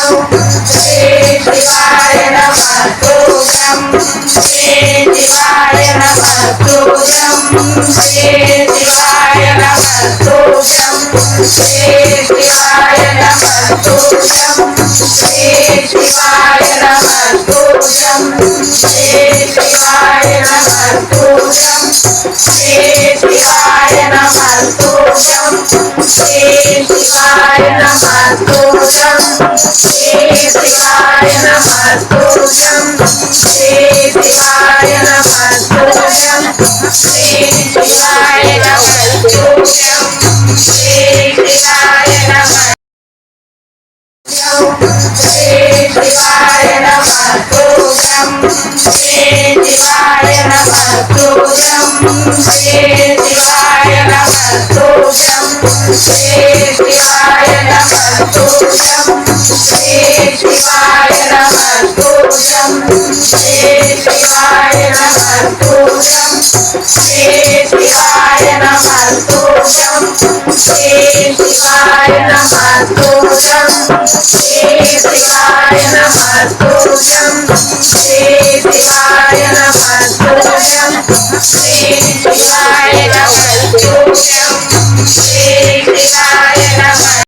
Shri Shivaya Namah Tujam Shri Shivaya Namah Tujam Shri Shivaya Namah Tujam Shri Shivaya Namah Tujam Shri Shivaya Namah Tujam Shri Shivaya Namah Tujam Shri Shivaya Namah Tujam Shri Shivaya Namah Tujam Shri Shivaya Namah Tujam Shri Shivaya Namah Tujam Shri Shivaya Namah Tujam Shri Shivaya Namah Shri Shivaya Namah Tujam Shri Shivaya Namah Tujam Shri Shivaya Namah Tujam Shri Shivaya Namah Tujam Shri Shivaya Namah Tujam Shri Shivaya Namah Tujam Shri Shivaya Namah Tujam Shri Shivaya Namah Tujam Shri Shivaya Namah Tujam Shri Shivaya Namah Tujam Shri Shivaya Namah Tujam Shri Shivaya Namah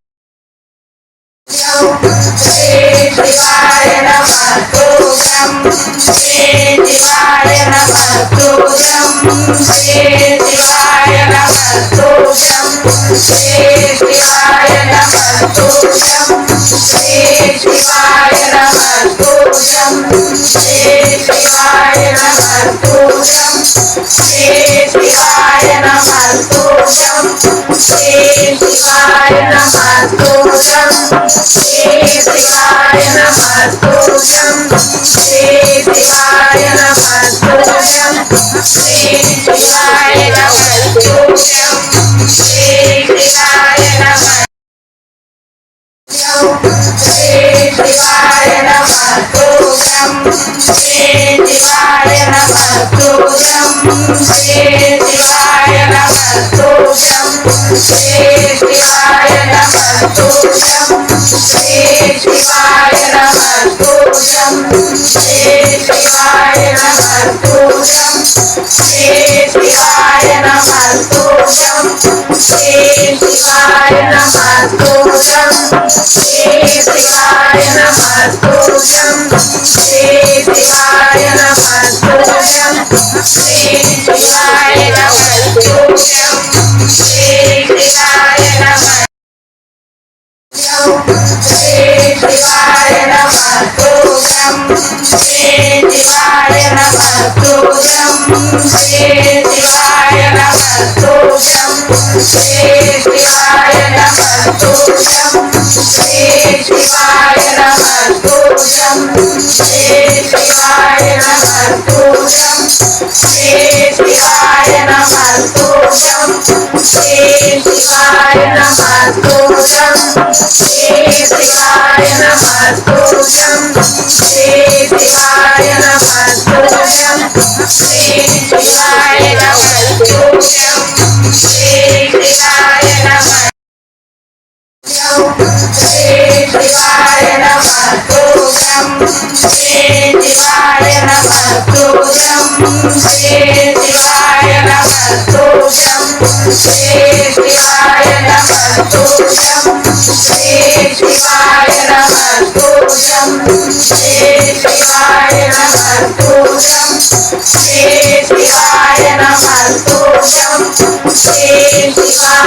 Shri Shivaya Namah Tujam Shri Shivaya Namah Tujam Shri Shivaya Namah Tujam Shri Shivaya Namah Tujam Shri Shivaya Namah Tujam Shri Shivaya Namah Tujam Shri Shivaya Namah Tujam Shri Shivaya Namah Tujam Shri Shivaya Namah Tujam Shri Shivaya Namah Tujam Shri Shivaya Namah Tujam Shri Shivaya Namah Shri Shivaya Namah Tujam Shri Shivaya Namah Tujam Shri Shivaya Namah Tujam Shri Shivaya Namah Tujam Shri Shivaya Namah Tujam Shri Shivaya Namah Tujam Shri Shivaya Namah Tujam Shri Shivaya Namah Tujam Shri Shivaya Namah Tujam Shri Shivaya Namah Tujam Shri Shivaya Namah Tujam Shri Shivaya Namah Shri Shivaya Namah Tujam Shri Shivaya Namah Tujam Shri Shivaya Namah Tujam Shri Shivaya Namah Tujam Shri Shivaya Namah Tujam Shri Shivaya Namah Tujam Shri Shivaya Namah Tujam Shri Shivaya Namah Tujam Shri Shivaya Namah Tujam Shri Shivaya Namah Tujam Shri Shivaya Namah Tujam Shri Shivaya Namah Shri Shivaya Namah Tujam Shri Shivaya Namah Tujam Shri Shivaya Namah Tujam Shri Shivaya Namah Tujam Shri Shivaya Namah Tujam Shri Shivaya Namah Tujam Shri Shivaya Namah Tujam Shri Shivaya